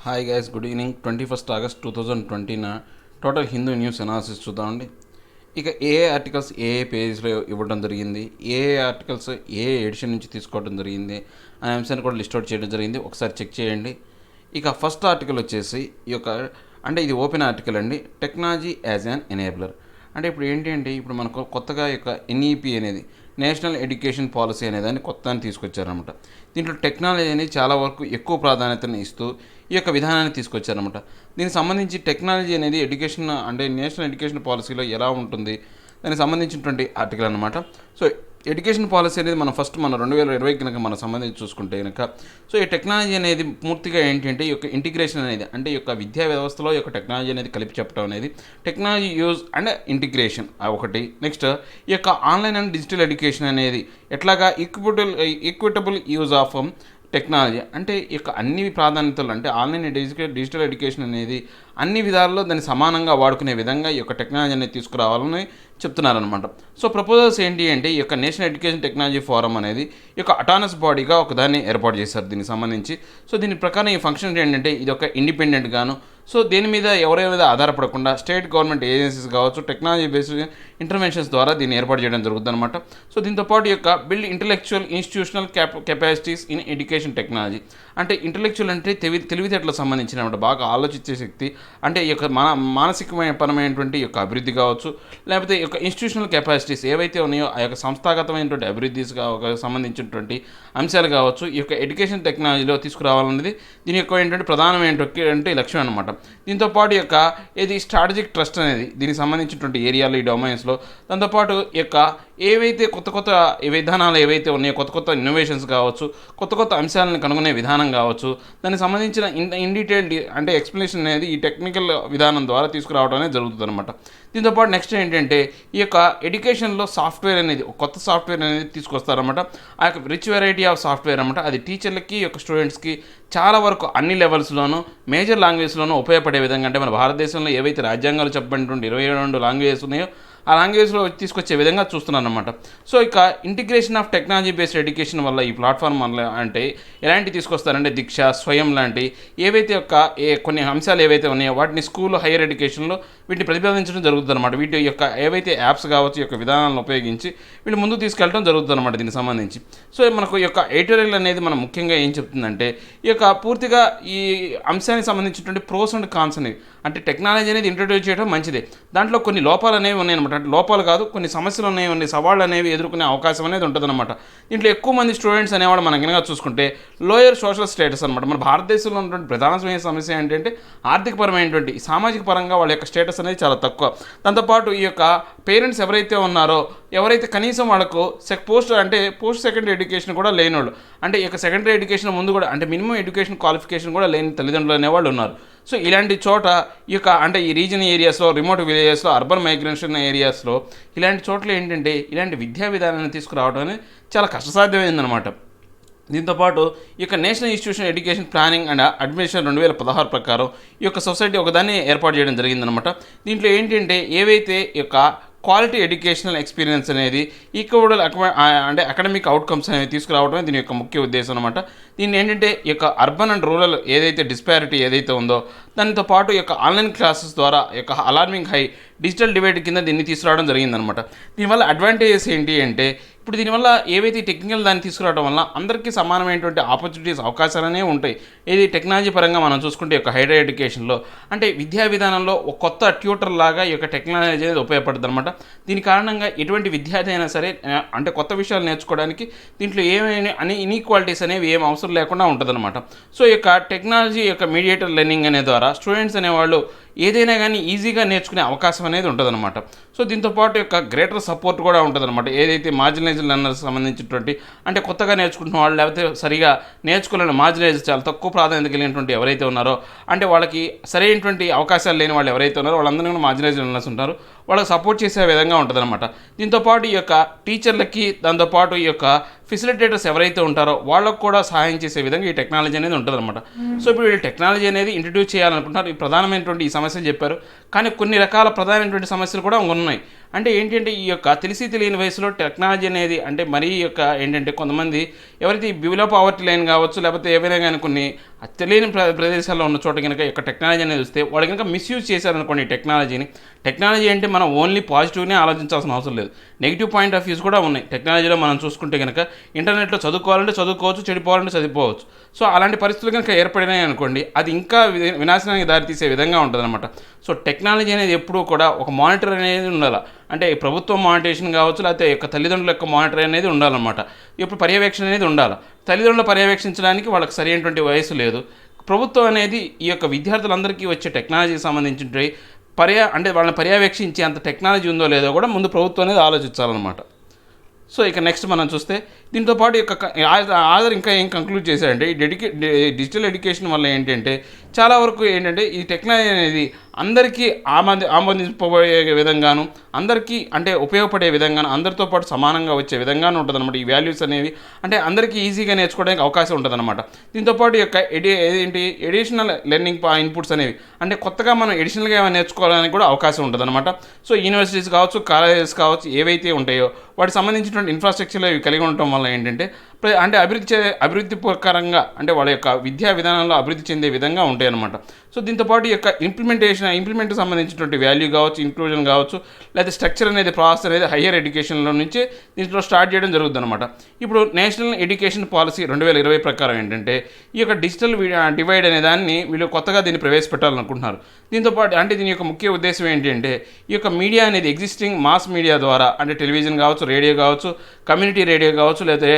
Hi guys, good evening. 21st August 2020 total Hindu news analysis చూద్దామండి. ఇక ఏ articles ఏ పేజెస్లో ఇవ్వడం జరిగింది, ఏ ఆర్టికల్స్ ఏ ఎడిషన్ నుంచి తీసుకోవడం జరిగింది అనే అంశాన్ని కూడా లిస్ట్ అవుట్ చేయడం జరిగింది. ఒకసారి చెక్ చేయండి. ఇక ఫస్ట్ ఆర్టికల్ వచ్చేసి ఈ యొక్క ఇది ఓపెన్ ఆర్టికల్ అండి, టెక్నాలజీ యాజ్ అన్ ఎనేబులర్. అంటే ఇప్పుడు ఏంటి అంటే ఇప్పుడు మనకు కొత్తగా యొక్క ఎన్ఈపి అనేది నేషనల్ ఎడ్యుకేషన్ పాలసీ అనేదాన్ని కొత్తని తీసుకొచ్చారనమాట. దీంట్లో టెక్నాలజీ అనేది చాలా వరకు ఎక్కువ ప్రాధాన్యతను ఇస్తూ ఈ యొక్క విధానాన్ని తీసుకొచ్చారనమాట. దీనికి సంబంధించి టెక్నాలజీ అనేది ఎడ్యుకేషన్ నేషనల్ ఎడ్యుకేషన్ పాలసీలో ఎలా ఉంటుంది దానికి సంబంధించినటువంటి ఆర్టికల్ అనమాట. సో ఎడ్యుకేషన్ పాలసీ అనేది మనం ఫస్ట్ 2020 కనుక మనం సంబంధించి చూసుకుంటే కనుక ఈ టెక్నాలజీ అనేది పూర్తిగా ఏంటి అంటే ఈ యొక్క ఇంటిగ్రేషన్ అనేది అంటే ఈ యొక్క విద్యా వ్యవస్థలో ఈ యొక్క టెక్నాలజీ అనేది కలిపి చెప్పడం అనేది టెక్నాలజీ యూజ్ అండ్ ఇంటిగ్రేషన్ ఒకటి. నెక్స్ట్ ఈ యొక్క ఆన్లైన్ అండ్ డిజిటల్ ఎడ్యుకేషన్ అనేది ఎట్లాగా ఈక్విటబుల్ యూజ్ ఆఫ్ టెక్నాలజీ అంటే ఈ యొక్క అన్ని ప్రాధాన్యతలు అంటే ఆన్లైన్ డిజిటల్ ఎడ్యుకేషన్ అనేది అన్ని విధాల్లో దాన్ని సమానంగా వాడుకునే విధంగా ఈ యొక్క టెక్నాలజీ అనేది తీసుకురావాలని చెప్తున్నారనమాట. సో ప్రపోజల్స్ ఏంటి అంటే ఈ యొక్క నేషనల్ ఎడ్యుకేషన్ టెక్నాలజీ ఫోరం అనేది ఈ యొక్క అటానమస్ బాడీగా ఒకదాన్ని ఏర్పాటు చేశారు దీనికి సంబంధించి. సో దీని ప్రకారం ఈ ఫంక్షన్ ఏంటంటే ఇది ఒక ఇండిపెండెంట్ గాను దేని మీద ఎవరి మీద ఆధారపడకుండా స్టేట్ గవర్నమెంట్ ఏజెన్సీస్ కావచ్చు టెక్నాలజీ బేస్డ్ ఇంటర్వెన్షన్స్ ద్వారా దీన్ని ఏర్పాటు చేయడం జరుగుతుంది అనమాట. సో దీంతోపాటు ఈ యొక్క build intellectual institutional capacities in education technology అంటే ఇంటలెక్చువల్ అంటే తెలివితేటలకు సంబంధించిన బాగా ఆలోచించే శక్తి అంటే ఈ యొక్క మానసికపరమైనటువంటి యొక్క అభివృద్ధి కావచ్చు, లేకపోతే ఈ యొక్క ఇన్స్టిట్యూషనల్ కెపాసిటీస్ ఏవైతే ఉన్నాయో ఆ యొక్క సంస్థాగతమైనటువంటి అభివృద్ధి సంబంధించినటువంటి అంశాలు కావచ్చు ఈ యొక్క ఎడ్యుకేషన్ టెక్నాలజీలో తీసుకురావాలనేది దీని యొక్క ఏంటంటే ప్రధానమైనటువంటి లక్ష్యం అనమాట. దీంతోపాటు ఈ యొక్క స్ట్రాటజిక్ ట్రస్ట్ అనేది దీనికి సంబంధించినటువంటి ఏరియాలో ఈ డొమైన్స్లో దాంతోపాటు ఈ యొక్క ఏవైతే కొత్త విధానాలు ఏవైతే ఉన్నాయో కొత్త ఇన్నోవేషన్స్ కావచ్చు కొత్త అంశాలను కనుగొనే విధానం కావచ్చు దానికి సంబంధించిన ఇన్ డీటెయిల్ అంటే ఎక్స్ప్లెనేషన్ అనేది ఈ టెక్నికల్ విధానం ద్వారా తీసుకురావడం అనేది జరుగుతుంది అనమాట. దీంతోపాటు నెక్స్ట్ ఏంటంటే ఈ యొక్క ఎడ్యుకేషన్లో సాఫ్ట్వేర్ అనేది కొత్త సాఫ్ట్వేర్ అనేది తీసుకొస్తారన్నమాట. ఆ యొక్క రిచ్ వెరైటీ ఆఫ్ సాఫ్ట్వేర్ అనమాట. అది టీచర్లకి యొక్క స్టూడెంట్స్కి చాలా వరకు అన్ని లెవెల్స్లోనూ మేజర్ లాంగ్వేజ్లోనూ ఉపయోగపడే విధంగా అంటే మన భారతదేశంలో ఏవైతే రాజ్యాంగాలు చెప్పబడినటువంటి 22 లాంగ్వేజెస్ ఉన్నాయో ఆ లాంగ్వేజ్లో తీసుకొచ్చే విధంగా చూస్తున్నాను అనమాట. సో ఇక integration of technology based education వల్ల ఈ ప్లాట్ఫామ్ వల్ల అంటే ఎలాంటి తీసుకొస్తారంటే దీక్ష స్వయం లాంటి ఏవైతే కొన్ని అంశాలు ఏవైతే ఉన్నాయో వాటిని స్కూల్ హైయర్ ఎడ్యుకేషన్లో వీటిని ప్రతిపాదించడం జరుగుతుంది అనమాట. వీటి యొక్క ఏవైతే యాప్స్ కావచ్చు యొక్క విధానాలను ఉపయోగించి వీళ్ళు ముందుకు తీసుకెళ్ళడం జరుగుతుంది అనమాట దీనికి సంబంధించి. సో మనకు ఈ యొక్క ఎడిటోరియల్ అనేది మనం ముఖ్యంగా ఏం చెప్తుందంటే ఈ యొక్క పూర్తిగా ఈ అంశానికి సంబంధించినటువంటి ప్రోస్ అండ్ కాన్స్ అనేవి అంటే టెక్నాలజీ అనేది ఇంట్రడ్యూస్ చేయడం మంచిదే, దాంట్లో కొన్ని లోపాలు అనేవి ఉన్నాయన్నమాట. అంటే లోపాలు కాదు కొన్ని సమస్యలు ఉన్నాయి సవాళ్ళు అనేవి ఎదుర్కొనే అవకాశం అనేది ఉంటుందన్నమాట. దీంట్లో ఎక్కువ మంది స్టూడెంట్స్ అనేవాడు మనం కనుక చూసుకుంటే లోయర్ సోషల్ స్టేటస్ అనమాట. మన భారతదేశంలో ఉన్నటువంటి ప్రధానమైన సమస్య ఏంటంటే ఆర్థికపరమైనటువంటి సామాజిక పరంగా వాళ్ళ యొక్క స్టేటస్ అనేది చాలా తక్కువ. దాంతోపాటు ఈ యొక్క పేరెంట్స్ ఎవరైతే ఉన్నారో ఎవరైతే కనీసం వాళ్ళకు పోస్ట్ సెకండరీ ఎడ్యుకేషన్ కూడా లేని వాళ్ళు అంటే ఈ యొక్క సెకండరీ ఎడ్యుకేషన్ ముందు కూడా అంటే మినిమం ఎడ్యుకేషన్ క్వాలిఫికేషన్ కూడా లేని తల్లిదండ్రులు అనేవాళ్ళు ఉన్నారు. సో ఇలాంటి చోట ఈ యొక్క ఈ రీజన్ ఏరియాస్లో రిమోట్ విలేజెస్లో అర్బన్ మైగ్రేషన్ ఏరియాస్లో ఇలాంటి చోట్ల ఏంటంటే ఇలాంటి విద్యా విధానాన్ని తీసుకురావడం అనేది చాలా కష్టసాధ్యమైందనమాట. దీంతోపాటు ఈ యొక్క national institution education planning and administration 2016 ప్రకారం ఈ యొక్క సొసైటీ ఒకదాన్ని ఏర్పాటు చేయడం జరిగిందనమాట. దీంట్లో ఏంటంటే ఏవైతే ఈ యొక్క క్వాలిటీ ఎడ్యుకేషనల్ ఎక్స్పీరియన్స్ అనేది ఈక్వల్ అంటే అకాడమిక్ అవుట్కమ్స్ అనేవి తీసుకురావడమే దీని యొక్క ముఖ్య ఉద్దేశం అనమాట. దీన్ని ఏంటంటే ఈ యొక్క అర్బన్ అండ్ రూరల్ ఏదైతే డిస్పారిటీ ఏదైతే ఉందో దానితో పాటు ఈ యొక్క ఆన్లైన్ క్లాసెస్ ద్వారా ఈ యొక్క అలార్మింగ్ హై డిజిటల్ డివైడ్ కింద దీన్ని తీసుకురావడం జరిగిందనమాట. దీనివల్ల అడ్వాంటేజెస్ ఏంటి అంటే ఇప్పుడు దీనివల్ల ఏవైతే టెక్నికల్ దాన్ని తీసుకురావడం వల్ల అందరికీ సమానమైనటువంటి ఆపర్చునిటీస్ అవకాశాలనే ఉంటాయి. ఏది టెక్నాలజీ పరంగా మనం చూసుకుంటే ఈ యొక్క హైయర్ ఎడ్యుకేషన్లో అంటే విద్యా విధానంలో ఒక కొత్త ట్యూటర్ లాగా ఈ యొక్క టెక్నాలజీ అనేది ఉపయోగపడుతుంది అనమాట. దీని కారణంగా ఎటువంటి విద్యార్థి అయినా సరే అంటే కొత్త విషయాలు నేర్చుకోవడానికి దీంట్లో ఏమైనా ఇన్ఈక్వాలిటీస్ అనేవి ఏం అవసరం లేకుండా ఉంటుందన్నమాట. సో ఈ యొక్క టెక్నాలజీ యొక్క మీడియేటర్ లెర్నింగ్ అనే ద్వారా స్టూడెంట్స్ అనేవాళ్ళు ఏదైనా కానీ ఈజీగా నేర్చుకునే అవకాశం అనేది ఉంటుందన్నమాట. సో దీంతోపాటు యొక్క గ్రేటర్ సపోర్ట్ కూడా ఉంటుందన్నమాట. ఏదైతే మార్జినలైజ్డ్ లెర్నర్స్ సంబంధించినటువంటి అంటే కొత్తగా నేర్చుకుంటున్న వాళ్ళు లేకపోతే సరిగా నేర్చుకోలేని మార్జినలైజ్ చాలా తక్కువ ప్రాధాన్యత కలిగినటువంటి ఎవరైతే ఉన్నారో అంటే వాళ్ళకి సరైనటువంటి అవకాశాలు లేని వాళ్ళు ఎవరైతే ఉన్నారో వాళ్ళందరూ కూడా మార్జినలైజ్డ్ లెర్నర్స్ ఉంటారు, వాళ్ళకి సపోర్ట్ చేసే విధంగా ఉంటుందన్నమాట. దీంతోపాటు ఈ యొక్క టీచర్లకి దాంతోపాటు ఈ యొక్క ఫెసిలిటేటర్స్ ఎవరైతే ఉంటారో వాళ్ళకు కూడా సహాయం చేసే విధంగా ఈ టెక్నాలజీ అనేది ఉంటుందన్నమాట. సో ఇప్పుడు ఈ టెక్నాలజీ అనేది ఇంట్రడ్యూస్ చేయాలనుకుంటున్నారు. ఈ ప్రధానమైనటువంటి ఈ సమస్యలు చెప్పారు, కానీ కొన్ని రకాల ప్రధానమైనటువంటి సమస్యలు కూడా ఉన్నాయి. అంటే ఏంటంటే ఈ యొక్క తెలియని వయసులో టెక్నాలజీ అనేది అంటే మరీ యొక్క ఏంటంటే కొంతమంది ఎవరైతే బిలో పావర్టీ లైన్ కావచ్చు లేకపోతే ఏవైనా కానీ కొన్ని తెలియని ప్రదేశాల్లో ఉన్న చోట కనుక యొక్క టెక్నాలజీ అనేది వస్తే వాళ్ళు కనుక మిస్యూజ్ చేశారనుకోండి టెక్నాలజీ అంటే మనం ఓన్లీ పాజిటివ్నే ఆలోచించాల్సిన అవసరం లేదు, నెగిటివ్ పాయింట్ ఆఫ్ వ్యూస్ కూడా ఉన్నాయి టెక్నాలజీలో. మనం చూసుకుంటే కనుక ఇంటర్నెట్లో చదువుకోవాలంటే చదువుకోవచ్చు, చెడిపోవాలంటే చదివిపోవచ్చు. సో అలాంటి పరిస్థితులు కనుక ఏర్పడినాయి అనుకోండి, అది ఇంకా వినాశనానికి దారితీసే విధంగా ఉంటుందన్నమాట. సో టెక్నాలజీ అనేది ఎప్పుడూ కూడా ఒక మానిటర్ అనేది ఉండాలి. అంటే ప్రభుత్వం మానిటరేషన్ కావచ్చు, లేకపోతే యొక్క తల్లిదండ్రుల యొక్క మానిటర్ అనేది ఉండాలన్నమాట. ఇప్పుడు పర్యవేక్షణ అనేది ఉండాలి. తల్లిదండ్రులు పర్యవేక్షించడానికి వాళ్ళకి సరైనటువంటి వయసు లేదు. ప్రభుత్వం అనేది ఈ యొక్క విద్యార్థులందరికీ వచ్చే టెక్నాలజీకి సంబంధించిన అంటే వాళ్ళని పర్యవేక్షించే అంత టెక్నాలజీ ఉందో లేదో కూడా ముందు ప్రభుత్వం అనేది ఆలోచించాలన్నమాట. సో ఇక నెక్స్ట్ మనం చూస్తే దీంతో పాటు ఆధార్ ఇంకా ఏం కంక్లూడ్ చేశారంటే ఈ డిజిటల్ ఎడ్యుకేషన్ వల్ల ఏంటంటే చాలా వరకు ఏంటంటే ఈ టెక్నాలజీ అనేది అందరికీ ఆమోదింపబడే విధంగాను, అందరికీ అంటే ఉపయోగపడే విధంగాను, అందరితో పాటు సమానంగా వచ్చే విధంగాను ఉంటుందన్నమాట. ఈ వాల్యూస్ అనేవి అంటే అందరికీ ఈజీగా నేర్చుకోవడానికి అవకాశం ఉంటుందన్నమాట. దీంతోపాటు యొక్క ఎడిషనల్ లెర్నింగ్ ఇన్పుట్స్ అనేవి అంటే కొత్తగా మనం ఎడిషనల్గా ఏమైనా నేర్చుకోవడానికి కూడా అవకాశం ఉంటుందన్నమాట. సో యూనివర్సిటీస్ కావచ్చు, కాలేజెస్ కావచ్చు, ఏవైతే ఉంటాయో వాటికి సంబంధించినటువంటి ఇన్ఫ్రాస్ట్రక్చర్లు ఇవి కలిగి ఉండటం వల్ల ఏంటంటే అంటే అభివృద్ధి ప్రకారంగా అంటే వాళ్ళ యొక్క విద్యా విధానంలో అభివృద్ధి చెందే విధంగా ఉంటాయి అన్నమాట. సో దీంతోపాటు యొక్క ఇంప్లిమెంట్కి సంబంధించినటువంటి వాల్యూ కావచ్చు, ఇంక్లూజన్ కావచ్చు, లేదా స్ట్రక్చర్ అనేది ప్రాసెస్ అనేది హయ్యర్ ఎడ్యుకేషన్లో నుంచి దీంట్లో స్టార్ట్ చేయడం జరుగుతుంది అనమాట. ఇప్పుడు నేషనల్ ఎడ్యుకేషన్ పాలసీ 2020 ప్రకారం ఏంటంటే ఈ యొక్క డిజిటల్ డివైడ్ అనే దాన్ని వీళ్ళు కొత్తగా దీన్ని ప్రవేశపెట్టాలనుకుంటున్నారు. దీంతోపాటు అంటే దీని యొక్క ముఖ్య ఉద్దేశం ఏంటంటే ఈ యొక్క మీడియా అనేది ఎగ్జిస్టింగ్ మాస్ మీడియా ద్వారా అంటే టెలివిజన్ కావచ్చు, రేడియో కావచ్చు, కమ్యూనిటీ రేడియో కావచ్చు, లేదా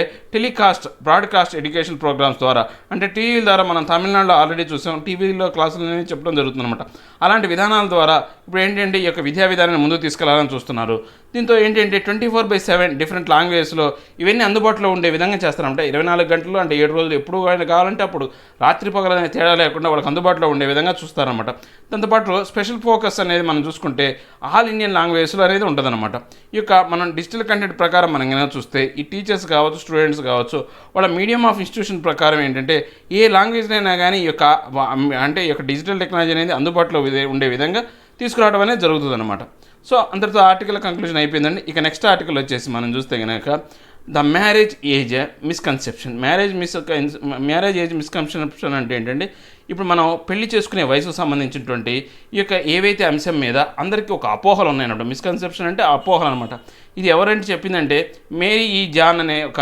బ్రాడ్కాస్ట్ ఎడ్యుకేషన్ ప్రోగ్రామ్స్ ద్వారా అంటే టీవీల ద్వారా మనం తమిళనాడులో ఆల్రెడీ చూసాం, టీవీలో క్లాసులు అనేవి చెప్పడం జరుగుతుందన్నమాట. అలాంటి విధానాల ద్వారా ఇప్పుడు ఏంటంటే ఈ యొక్క విద్యా విధానాన్ని ముందుకు తీసుకెళ్లాలని చూస్తున్నారు. దీంతో ఏంటంటే 24/7 డిఫరెంట్ లాంగ్వేజ్లో ఇవన్నీ అందుబాటులో ఉండే విధంగా చేస్తారంటే 24 గంటలు అంటే 7 రోజులు ఎప్పుడు కావాలంటే అప్పుడు రాత్రి పగలనే తేడా లేకుండా వాళ్ళకి అందుబాటులో ఉండే విధంగా చూస్తారనమాట. దాంతోపాటు స్పెషల్ ఫోకస్ అనేది మనం చూసుకుంటే ఆల్ ఇండియన్ లాంగ్వేజ్లో అనేది ఉంటుందన్నమాట. ఈ యొక్క మనం డిజిటల్ కంటెంట్ ప్రకారం మనం కనుక చూస్తే ఈ టీచర్స్ కావచ్చు, స్టూడెంట్స్ కావచ్చు, వాళ్ళ మీడియం ఆఫ్ ఇన్స్టిట్యూషన్ ప్రకారం ఏంటంటే ఏ లాంగ్వేజ్నైనా కానీ ఈ యొక్క డిజిటల్ టెక్నాలజీ అనేది అందుబాటులో ఉండే విధంగా తీసుకురావడం అనేది జరుగుతుంది అనమాట. సో అంతటితో ఆర్టికల్ కంక్లూజన్ అయిపోయిందండి. ఇక నెక్స్ట్ ఆర్టికల్ వచ్చేసి మనం చూస్తే కనుక the marriage age misconception. Marriage age misconception అంటే ఏంటంటే ఇప్పుడు మనం పెళ్లి చేసుకునే వయసుకు సంబంధించినటువంటి ఈ యొక్క ఏవైతే అంశం మీద అందరికీ ఒక అపోహలు ఉన్నాయన్నమాట. మిస్కన్సెప్షన్ అంటే అపోహలు అనమాట. ఇది ఎవరంటే చెప్పిందంటే మేరీ ఈ జాన్ అనే ఒక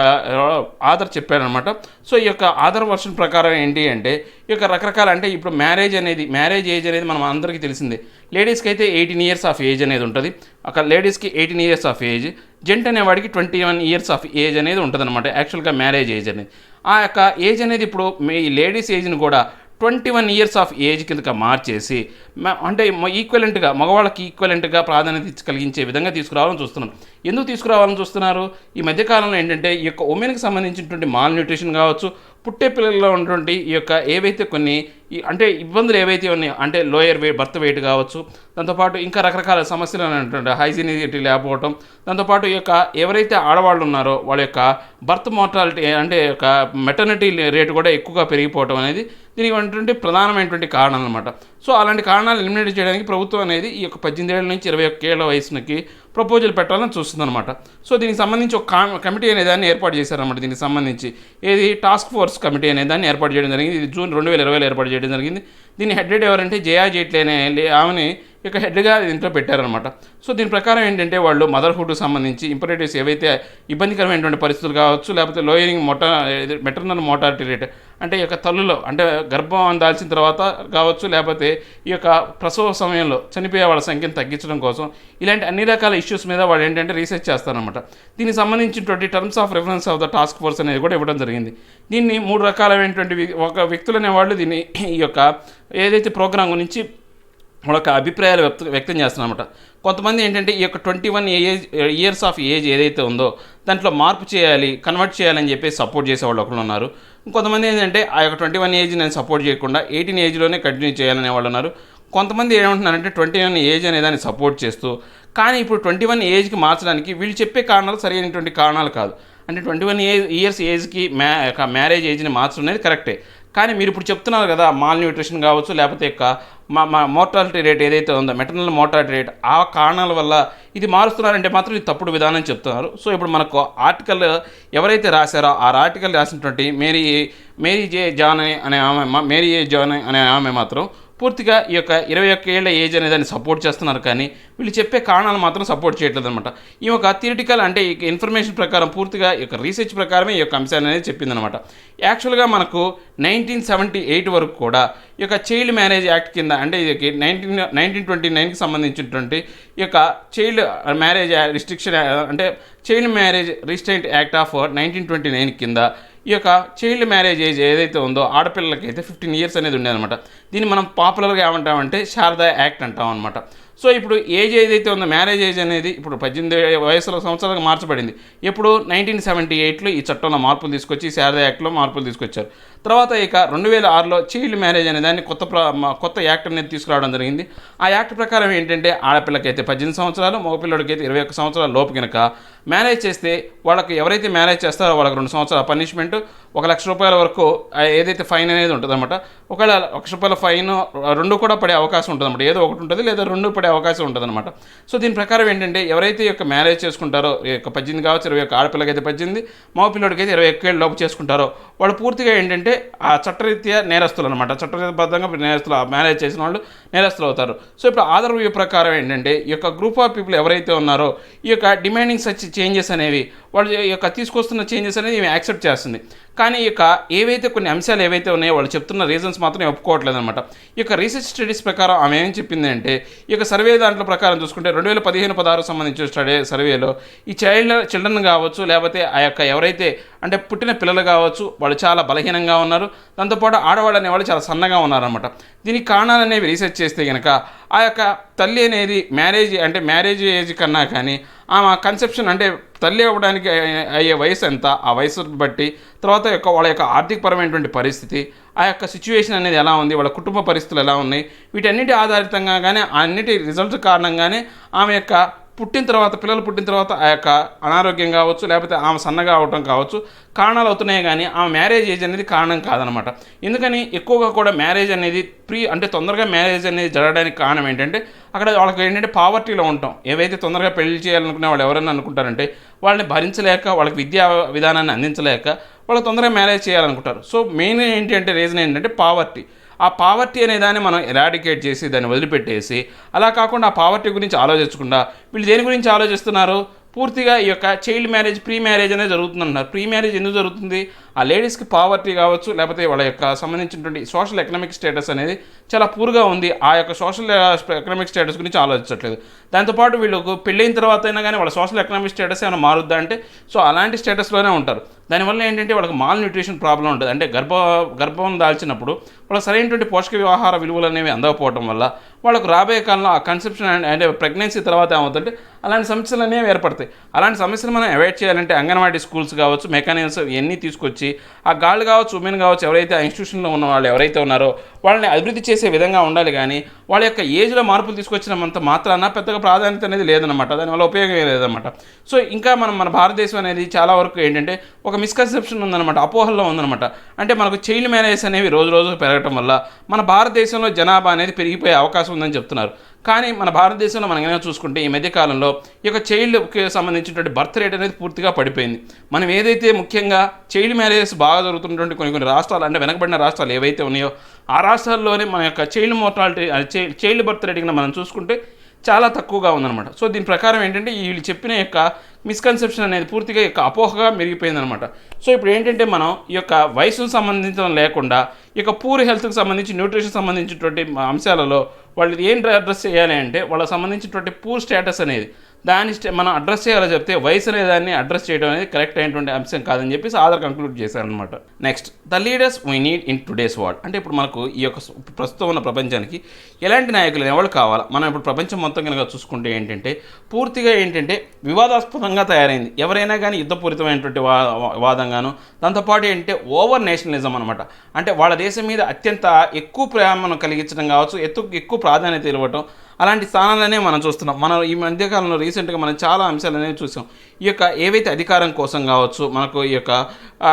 ఆథర్ చెప్పారనమాట. సో ఈ యొక్క ఆథర్ వర్షన్ ప్రకారం ఏంటి అంటే ఈ యొక్క రకరకాల అంటే ఇప్పుడు మ్యారేజ్ ఏజ్ అనేది మనం అందరికీ తెలిసిందే. లేడీస్కి అయితే 18 years ఆఫ్ ఏజ్ అనేది ఉంటుంది. అక్కడ లేడీస్కి 18 years ఆఫ్ ఏజ్, జెంట్ అనేవాడికి 21 years ఆఫ్ ఏజ్ అనేది ఉంటుంది అనమాట. యాక్చువల్గా మ్యారేజ్ ఏజ్ అనేది ఆ యొక్క ఏజ్ అనేది ఇప్పుడు ఈ లేడీస్ ఏజ్ని కూడా 21 years ఆఫ్ ఏజ్ కిందగా మార్చేసి అంటే ఈక్వలెంట్గా మగవాళ్ళకి ఈక్వలెంట్గా ప్రాధాన్యత కలిగించే విధంగా తీసుకురావాలని చూస్తున్నాం. ఎందుకు తీసుకురావాలని చూస్తున్నారు? ఈ మధ్యకాలంలో ఏంటంటే ఈ యొక్క ఉమెన్కి సంబంధించినటువంటి మాల్ న్యూట్రిషన్ కావచ్చు, పుట్టే పిల్లల్లో ఉన్నటువంటి ఈ యొక్క ఏవైతే కొన్ని అంటే ఇబ్బందులు ఏవైతే ఉన్నాయో అంటే లోయర్ బర్త్ వెయిట్ కావచ్చు, దాంతోపాటు ఇంకా రకరకాల సమస్యలు అనేటువంటి హైజీనిటీ లేకపోవటం, దాంతోపాటు ఈ యొక్క ఎవరైతే ఆడవాళ్ళు ఉన్నారో వాళ్ళ యొక్క బర్త్ మోర్టాలిటీ అంటే యొక్క మెటర్నిటీ రేటు కూడా ఎక్కువగా పెరిగిపోవటం అనేది దీనికి ఉన్నటువంటి ప్రధానమైనటువంటి కారణం అనమాట. సో అలాంటి కారణాలు ఎలిమినేట్ చేయడానికి ప్రభుత్వం అనేది ఈ యొక్క 18 ఏళ్ళ నుంచి 21 ఏళ్ల వయసుకి ప్రపోజల్ పెట్టాలని చూస్తుందన్నమాట. సో దీనికి సంబంధించి ఒక కమిటీ అనే దాన్ని ఏర్పాటు చేశారన్నమాట. దీనికి సంబంధించి టాస్క్ ఫోర్స్ కమిటీ అనే దాన్ని ఏర్పాటు చేయడం జరిగింది. ఇది జూన్ 2020లో ఏర్పాటు చేయడం జరిగింది. దీన్ని హెడ్ ఎవరంటే జయా జైట్లీ అనే ఆమెని ఇక హెడ్గా దీంట్లో పెట్టారనమాట. సో దీని ప్రకారం ఏంటంటే వాళ్ళు మదర్హుడ్కి సంబంధించి ఇంపరేటివ్స్ ఏవైతే ఇబ్బందికరమైనటువంటి పరిస్థితులు కావచ్చు, లేకపోతే లోయరింగ్ మెటర్నల్ మోర్టాలిటీ రేట్ అంటే ఈ యొక్క తల్లులో అంటే గర్భం దాల్చిన తర్వాత కావచ్చు, లేకపోతే ఈ యొక్క ప్రసవ సమయంలో చనిపోయే వాళ్ళ సంఖ్యను తగ్గించడం కోసం ఇలాంటి అన్ని రకాల ఇష్యూస్ మీద వాళ్ళు ఏంటంటే రీసెర్చ్ చేస్తారనమాట. దీనికి సంబంధించినటువంటి terms of reference of the task force అనేది కూడా ఇవ్వడం జరిగింది. దీన్ని 3 రకాలైనటువంటి ఒక వ్యక్తులు అనేవాళ్ళు దీన్ని ఈ యొక్క ఏదైతే ప్రోగ్రాం గురించి వాళ్ళ అభిప్రాయాలు వ్యక్తం చేస్తున్నారన్నమాట. కొంతమంది ఏంటంటే ఈ యొక్క 21 years ఆఫ్ ఏజ్ ఏదైతే ఉందో దాంట్లో మార్పు చేయాలి, కన్వర్ట్ చేయాలని చెప్పి సపోర్ట్ చేసేవాళ్ళు ఒకళ్ళు ఉన్నారు. కొంతమంది ఏంటంటే ఆ యొక్క 21 ఏజ్ నేను సపోర్ట్ చేయకుండా 18 ఏజ్లోనే కంటిన్యూ చేయాలనే వాళ్ళు ఉన్నారు. కొంతమంది ఏమంటున్నారంటే 21 ఏజ్ అనే దాన్ని సపోర్ట్ చేస్తూ కానీ ఇప్పుడు 21 ఏజ్కి మార్చడానికి వీళ్ళు చెప్పే కారణాలు సరైనటువంటి కారణాలు కాదు. అంటే 21 years ఏజ్కి మ్యారేజ్ ఏజ్ని మార్చడం అనేది కరెక్టే, కానీ మీరు ఇప్పుడు చెప్తున్నారు కదా, మాల్ న్యూట్రిషన్ కావచ్చు, లేకపోతే మోర్టాలిటీ రేట్ ఏదైతే ఉందో, మెటర్నల్ మోర్టాలిటీ రేట్, ఆ కారణాల వల్ల ఇది మారుస్తున్నారంటే మాత్రం ఇది తప్పుడు విధానం చెప్తున్నారు. సో ఇప్పుడు మనకు ఆర్టికల్ ఎవరైతే రాశారో ఆ ఆర్టికల్ రాసినటువంటి మేరీ జాన్ అనే ఆమె మాత్రం పూర్తిగా ఈ యొక్క 21 ఏళ్ల ఏజ్ అనే దాన్ని సపోర్ట్ చేస్తున్నారు, కానీ వీళ్ళు చెప్పే కారణాలు మాత్రం సపోర్ట్ చేయట్లేదు అనమాట. ఈ యొక్క థియరిటికల్ అంటే ఈ ఇన్ఫర్మేషన్ ప్రకారం పూర్తిగా ఈ యొక్క రీసెర్చ్ ప్రకారమే ఈ యొక్క అంశాన్ని అనేది చెప్పిందనమాట. యాక్చువల్గా మనకు 1978 వరకు కూడా ఈ యొక్క చైల్డ్ మ్యారేజ్ యాక్ట్ కింద, అంటే ఇది 1929కి సంబంధించినటువంటి ఈ యొక్క చైల్డ్ మ్యారేజ్ రిస్ట్రిక్షన్, అంటే child marriage restraint act of 1929 కింద ఈ యొక్క చైల్డ్ మ్యారేజ్ ఏజ్ ఏదైతే ఉందో ఆడపిల్లలకి అయితే 15 ఇయర్స్ అనేది ఉండేదన్నమాట. దీన్ని మనం పాపులర్గా ఏమంటామంటే శారదా యాక్ట్ అంటాం అనమాట. సో ఇప్పుడు ఏజ్ ఏదైతే ఉందో, మ్యారేజ్ ఏజ్ అనేది ఇప్పుడు 18 సంవత్సరాలకు మార్చబడింది. ఎప్పుడు 1978లో ఈ చట్టంలో మార్పులు తీసుకొచ్చి శారదా యాక్ట్లో మార్పులు తీసుకొచ్చారు. తర్వాత ఇక 2006లో చైల్డ్ మ్యారేజ్ అనే దాన్ని కొత్త యాక్ట్ అనేది తీసుకురావడం జరిగింది. ఆ యాక్ట్ ప్రకారం ఏంటంటే ఆడపిల్లకైతే 18 సంవత్సరాలు, మగపిల్లడికి అయితే 21 సంవత్సరాల లోపు కనుక మ్యారేజ్ చేస్తే వాళ్ళకి ఎవరైతే మ్యారేజ్ చేస్తారో వాళ్ళకి 2 సంవత్సరాల పనిష్మెంట్, 1 లక్ష రూపాయల వరకు ఏదైతే ఫైన్ అనేది ఉంటుందన్నమాట. ఒకవేళ 1 లక్ష రూపాయల ఫైన్ 2 కూడా పడే అవకాశం ఉంటుందన్నమాట. ఏదో ఒకటి ఉంటుంది, లేదా 2 పడే అవకాశం ఉంటుందన్నమాట. సో దీని ప్రకారం ఏంటంటే ఎవరైతే ఈ యొక్క మ్యారేజ్ చేసుకుంటారో, ఈ యొక్క 18 కావచ్చు, 21 ఆడపిల్లకి అయితే 18, మగపిల్లడికి అయితే 21 ఏళ్ళ లోపు చేసుకుంటారో వాళ్ళు పూర్తిగా ఏంటంటే ఆ చట్టరీత్యా నేరస్తులు అనమాట. చట్టబద్ధంగా నేరస్తులు, మ్యారేజ్ చేసిన వాళ్ళు నేరస్తులు అవుతారు. సో ఇప్పుడు ఆధార్ వ్యూ ప్రకారం ఏంటంటే ఈ యొక్క గ్రూప్ ఆఫ్ పీపుల్ ఎవరైతే ఉన్నారో ఈ యొక్క డిమాండింగ్ సచ్ చేంజెస్ అనేవి, వాళ్ళు ఈ యొక్క తీసుకొస్తున్న చేంజెస్ అనేది యాక్సెప్ట్ చేస్తుంది. కానీ ఈ యొక్క ఏవైతే కొన్ని అంశాలు ఏవైతే ఉన్నాయో వాళ్ళు చెప్తున్న రీజన్స్ మాత్రం ఒప్పుకోవట్లేదు అనమాట. ఈ యొక్క రీసెర్చ్ స్టడీస్ ప్రకారం ఆమె ఏం చెప్పింది అంటే, ఈ యొక్క సర్వే దాంట్లో ప్రకారం చూసుకుంటే 2015-16 సంబంధించిన సర్వేలో ఈ చిల్డ్రన్ కావచ్చు, లేకపోతే ఆ యొక్క ఎవరైతే అంటే పుట్టిన పిల్లలు కావచ్చు, వాళ్ళు చాలా బలహీనంగా ఉన్నారు. దాంతోపాటు ఆడవాళ్ళు అనేవాళ్ళు చాలా సన్నగా ఉన్నారనమాట. దీనికి కారణాలు అనేవి రీసెర్చ్ చేస్తే కనుక ఆ యొక్క తల్లి అనేది మ్యారేజ్ ఏజ్ కన్నా కానీ ఆమె కన్సెప్షన్ అంటే తల్లి అవ్వడానికి అయ్యే వయసు ఎంత, ఆ వయసును బట్టి, తర్వాత వాళ్ళ యొక్క ఆర్థికపరమైనటువంటి పరిస్థితి, ఆ యొక్క సిచ్యువేషన్ అనేది ఎలా ఉంది, వాళ్ళ కుటుంబ పరిస్థితులు ఎలా ఉన్నాయి, వీటన్నిటి ఆధారితంగా కానీ అన్నిటి రిజల్ట్స్ కారణంగానే ఆమె యొక్క పిల్లలు పుట్టిన తర్వాత ఆ యొక్క అనారోగ్యం కావచ్చు, లేకపోతే ఆమె సన్నగా అవటం కావచ్చు కారణాలు అవుతున్నాయి, కానీ ఆమె మ్యారేజ్ ఏజ్ అనేది కారణం కాదనమాట. ఎందుకని ఎక్కువగా కూడా మ్యారేజ్ అనేది తొందరగా మ్యారేజ్ అనేది జరగడానికి కారణం ఏంటంటే అక్కడ వాళ్ళకి ఏంటంటే పావర్టీలో ఉంటాం. ఏవైతే తొందరగా పెళ్లి చేయాలనుకునే వాళ్ళు ఎవరైనా అనుకుంటారంటే వాళ్ళని భరించలేక, వాళ్ళకి విద్యా విధానాన్ని అందించలేక వాళ్ళు తొందరగా మ్యారేజ్ చేయాలనుకుంటారు. సో మెయిన్ రీజన్ ఏంటంటే పావర్టీ. ఆ పావర్టీ అనే దాన్ని మనం ఎరాడికేట్ చేసి దాన్ని వదిలిపెట్టేసి, అలా కాకుండా ఆ పావర్టీ గురించి ఆలోచించకుండా వీళ్ళు దేని గురించి ఆలోచిస్తున్నారు, పూర్తిగా ఈ యొక్క చైల్డ్ మ్యారేజ్, ప్రీ మ్యారేజ్ అనేది జరుగుతుందన్నారు. ప్రీ మ్యారేజ్ ఎందుకు జరుగుతుంది, ఆ లేడీస్కి పావర్టీ కావచ్చు, లేకపోతే వాళ్ళ యొక్క సంబంధించినటువంటి సోషల్ ఎకనామిక్ స్టేటస్ అనేది చాలా పూర్గా ఉంది. ఆ యొక్క సోషల్ ఎకనామిక్ స్టేటస్ గురించి ఆలోచించట్లేదు. దాంతోపాటు వీళ్ళకు పెళ్ళైన తర్వాత అయినా కానీ వాళ్ళ సోషల్ ఎకనామిక్ స్టేటస్ ఏమైనా మారుద్దా అంటే సో అలాంటి స్టేటస్లోనే ఉంటారు. దానివల్ల ఏంటంటే వాళ్ళకి మాల్ న్యూట్రిషన్ ప్రాబ్లం ఉంటుంది. అంటే గర్భం దాల్చినప్పుడు వాళ్ళకి సరైనటువంటి పోషక ఆహార విలువలు అనేవి అందకపోవడం వల్ల వాళ్ళకు రాబోయే కాలంలో ఆ కన్సెప్షన్ అంటే ప్రెగ్నెన్సీ తర్వాత ఏమవుతుందంటే అలాంటి సమస్యలు అనేవి ఏర్పడతాయి. అలాంటి సమస్యలు మనం అవాయిడ్ చేయాలంటే అంగన్వాడీ స్కూల్స్ కావచ్చు, మెకానిజమ్స్ ఇవన్నీ తీసుకొచ్చి ఆ గాళ్ళు కావచ్చు, ఉమెన్ కావచ్చు, ఎవరైతే ఆ ఇన్స్టిట్యూషన్లో ఉన్న వాళ్ళు ఎవరైతే ఉన్నారో వాళ్ళని అభివృద్ధి చేసే విధంగా ఉండాలి. కానీ వాళ్ళ యొక్క ఏజ్లో మార్పులు తీసుకొచ్చినంత మాత్రాన పెద్దగా ప్రాధాన్యత అనేది లేదనమాట. దానివల్ల ఉపయోగం లేదనమాట. సో ఇంకా మన భారతదేశం అనేది చాలా వరకు ఏంటంటే ఒక మిస్కన్సెప్షన్ ఉందన్నమాట, అపోహల్లో ఉందన్నమాట. అంటే మనకు చైల్డ్ మ్యారేజ్ అనేవి రోజు పెరగటం వల్ల మన భారతదేశంలో జనాభా అనేది పెరిగిపోయే అవకాశం ఉందని చెప్తున్నారు. కానీ మన భారతదేశంలో మనం ఏమైనా చూసుకుంటే ఈ మధ్యకాలంలో ఈ యొక్క చైల్డ్కి సంబంధించినటువంటి బర్త్ రేట్ అనేది పూర్తిగా పడిపోయింది. మనం ఏదైతే ముఖ్యంగా చైల్డ్ మ్యారేజెస్ బాగా జరుగుతున్నటువంటి కొన్ని రాష్ట్రాలు, అంటే వెనకబడిన రాష్ట్రాలు ఏవైతే ఉన్నాయో ఆ రాష్ట్రాల్లోనే మన యొక్క child mortality, child birth rate మనం చూసుకుంటే చాలా తక్కువగా ఉందన్నమాట. సో దీని ప్రకారం ఏంటంటే వీళ్ళు చెప్పిన యొక్క మిస్కన్సెప్షన్ అనేది పూర్తిగా యొక్క అపోహగా మెరిగిపోయిందనమాట. సో ఇప్పుడు ఏంటంటే మనం ఈ యొక్క వయసుకు సంబంధించడం లేకుండా ఈ యొక్క పూర్ హెల్త్కి సంబంధించి, న్యూట్రిషన్ సంబంధించినటువంటి అంశాలలో వాళ్ళు ఏం అడ్రస్ చేయాలి అంటే వాళ్ళకి సంబంధించినటువంటి పూర్ స్టేటస్ అనేది దాన్ని మనం అడ్రస్ చేయాలో చెప్తే వయసు అనే దాన్ని అడ్రస్ చేయడం అనేది కరెక్ట్ అయినటువంటి అంశం కాదని చెప్పేసి ఆధార్ కంక్లూడ్ చేశారనమాట. Next, the leaders we need in today's world. అంటే ఇప్పుడు మనకు ఈ యొక్క ప్రస్తుతం ఉన్న ప్రపంచానికి ఎలాంటి నాయకులు ఎవరు కావాలా? మనం ఇప్పుడు ప్రపంచం మొత్తం కనుక చూసుకుంటే ఏంటంటే పూర్తిగా ఏంటంటే వివాదాస్పదంగా తయారైంది. ఎవరైనా కానీ యుద్ధపూరితమైనటువంటి వాదంగాను, దాంతోపాటు ఏంటంటే ఓవర్ నేషనలిజం అనమాట. అంటే వాళ్ళ దేశం మీద అత్యంత ఎక్కువ ప్రేమను కలిగించడం కావచ్చు, ఎక్కువ ప్రాధాన్యత ఇవ్వటం, అలాంటి స్థానాలనే మనం చూస్తున్నాం. మనం ఈ మధ్యకాలంలో రీసెంట్గా మనం చాలా అంశాలు అనేవి చూసాం. ఈ యొక్క ఏవైతే అధికారం కోసం కావచ్చు, మనకు ఈ యొక్క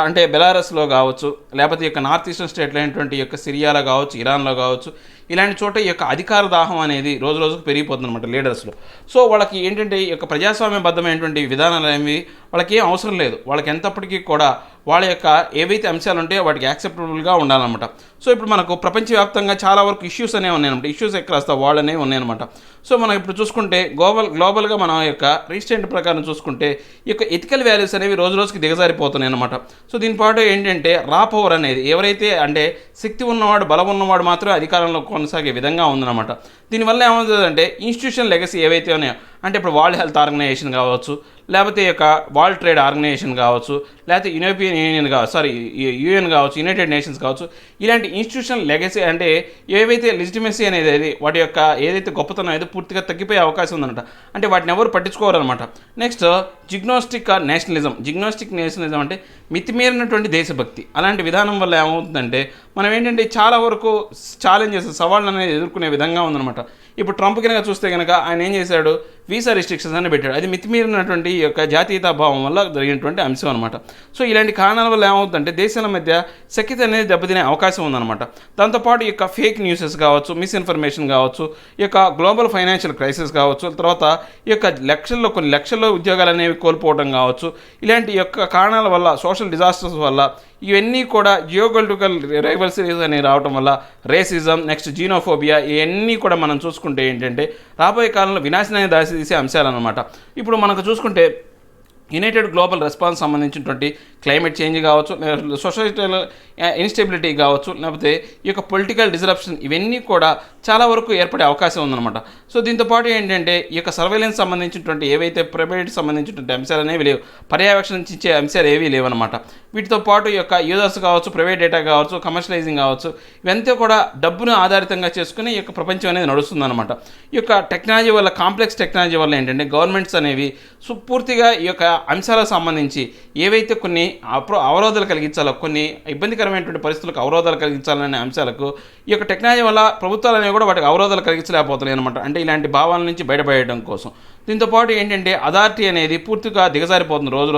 అంటే బెలారస్లో కావచ్చు, లేకపోతే ఈ యొక్క నార్త్ ఈస్టర్న్ స్టేట్లో అయినటువంటి ఈ యొక్క సిరియాలో కావచ్చు, ఇరాన్లో కావచ్చు, ఇలాంటి చోట ఈ యొక్క అధికార దాహం అనేది రోజు రోజుకు పెరిగిపోతుంది అనమాట లీడర్స్లో. సో వాళ్ళకి ఏంటంటే ఈ యొక్క ప్రజాస్వామ్యబద్ధమైనటువంటి విధానాలు అనేవి వాళ్ళకి ఏం అవసరం లేదు. వాళ్ళకి ఎంతప్పటికీ కూడా వాళ్ళ యొక్క ఏవైతే అంశాలు ఉంటాయో వాటికి యాక్సెప్టబుల్గా ఉండాలన్నమాట. సో ఇప్పుడు మనకు ప్రపంచవ్యాప్తంగా చాలా వరకు ఇష్యూస్ అనేవి ఉన్నాయన్నమాట. ఇష్యూస్ ఎక్కడ వస్తా వాళ్ళు అనేవి ఉన్నాయన్నమాట. సో మనం ఇప్పుడు చూసుకుంటే గ్లోబల్గా మన యొక్క రీసెంట్ ప్రకారం చూసుకుంటే ఈ యొక్క ఎథికల్ వాల్యూస్ అనేవి రోజు రోజుకి దిగజారిపోతున్నాయి అనమాట. సో దీని పాటు ఏంటంటే రా పవర్ అనేది ఎవరైతే అంటే శక్తి ఉన్నవాడు, బలం ఉన్నవాడు మాత్రమే అధికారంలో కొనసాగే విధంగా ఉందన్నమాట. దీనివల్ల ఏమవుతుందంటే ఇన్స్టిట్యూషన్ లెగసీ ఏవైతే ఉన్నాయో, అంటే ఇప్పుడు వరల్డ్ హెల్త్ ఆర్గనైజేషన్ కావచ్చు, లేకపోతే ఈ యొక్క వరల్డ్ ట్రేడ్ ఆర్గనైజేషన్ కావచ్చు, లేకపోతే యూరోపియన్ యూనియన్ కావచ్చు, యుఎన్ కావచ్చు, యునైటెడ్ నేషన్స్ కావచ్చు, ఇలాంటి ఇన్స్టిట్యూషన్ లెగసీ అంటే ఏవైతే లెజిటిమసీ అనేది వాటి యొక్క ఏదైతే గొప్పతనం ఏదో పూర్తిగా తగ్గిపోయే అవకాశం ఉందన్నమాట. అంటే వాటిని ఎవరు పట్టించుకోవాలన్నమాట. Next jingoistic nationalism. Jingoistic nationalism అంటే మితిమీరినటువంటి దేశభక్తి. అలాంటి విధానం వల్ల ఏమవుతుందంటే మనం ఏంటంటే చాలా వరకు ఛాలెంజెస్, సవాళ్ళు అనేది ఎదుర్కొనే విధంగా ఉందన్నమాట. ఇప్పుడు ట్రంప్ కనుక చూస్తే కనుక ఆయన ఏం చేశాడు, వీసా రిస్ట్రిక్షన్స్ అని పెట్టాడు. అది మితిమీరినటువంటి ఈ యొక్క జాతీయతా భావం వల్ల జరిగినటువంటి అంశం అనమాట. సో ఇలాంటి కారణాల వల్ల ఏమవుతుందంటే దేశాల మధ్య సఖ్యత అనేది దెబ్బతినే అవకాశం ఉందన్నమాట. దాంతోపాటు ఈ యొక్క ఫేక్ న్యూసెస్ కావచ్చు, మిస్ఇన్ఫర్మేషన్ కావచ్చు, ఈ యొక్క గ్లోబల్ ఫైనాన్షియల్ క్రైసిస్ కావచ్చు, తర్వాత ఈ యొక్క కొన్ని లక్షల్లో ఉద్యోగాలు అనేవి కోల్పోవడం కావచ్చు, ఇలాంటి యొక్క కారణాల వల్ల, సోషల్ డిజాస్టర్స్ వల్ల, ఇవన్నీ కూడా జియోపొలిటికల్ రైవల్సరీస్ అనేవి రావడం వల్ల రేసిజం, నెక్స్ట్ జీనోఫోబియా, ఇవన్నీ కూడా మనం చూసుకుంటే ఏంటంటే రాబోయే కాలంలో వినాశనాన్ని దారితీసే అంశాలన్నమాట. ఇప్పుడు మనకు చూసుకుంటే యునైటెడ్ గ్లోబల్ రెస్పాన్స్ సంబంధించినటువంటి క్లైమేట్ చేంజ్ కావచ్చు, సొసైటల్ ఇన్స్టెబిలిటీ కావచ్చు, లేకపోతే ఈ యొక్క పొలిటికల్ డిస్రప్షన్, ఇవన్నీ కూడా చాలా వరకు ఏర్పడే అవకాశం ఉందన్నమాట. సో దీంతోపాటు ఏంటంటే ఈ యొక్క సర్వేలెన్స్ సంబంధించినటువంటి ఏవైతే ప్రైవేట్ సంబంధించినటువంటి అంశాలు అనేవి లేవు, పర్యవేక్షించే అంశాలు ఏవీ లేవన్నమాట. వీటితో పాటు ఈ యొక్క యూజర్స్ కావచ్చు, ప్రైవేట్ డేటా కావచ్చు, కమర్షియలైజింగ్ కావచ్చు, ఇవంతా కూడా డబ్బును ఆధారితంగా చేసుకుని ఈ యొక్క ప్రపంచం అనేది నడుస్తుందన్నమాట. ఈ యొక్క టెక్నాలజీ వల్ల, కాంప్లెక్స్ టెక్నాలజీ వల్ల ఏంటంటే గవర్నమెంట్స్ అనేవి పూర్తిగా ఈ యొక్క అంశాలకు సంబంధించి ఏవైతే కొన్ని అవరోధాలు కలిగించాలో, కొన్ని ఇబ్బందికరమైనటువంటి పరిస్థితులకు అవరోధాలు కలిగించాలనే అంశాలకు ఈ యొక్క టెక్నాలజీ వల్ల ప్రభుత్వాలు అనేవి కూడా వాటికి అవరోధాలు కలిగించలేకపోతున్నాయి అనమాట. అంటే ఇలాంటి భావాల నుంచి బయటపడడం కోసం. దీంతోపాటు ఏంటంటే అథారిటీ అనేది పూర్తిగా దిగజారిపోతుంది రోజు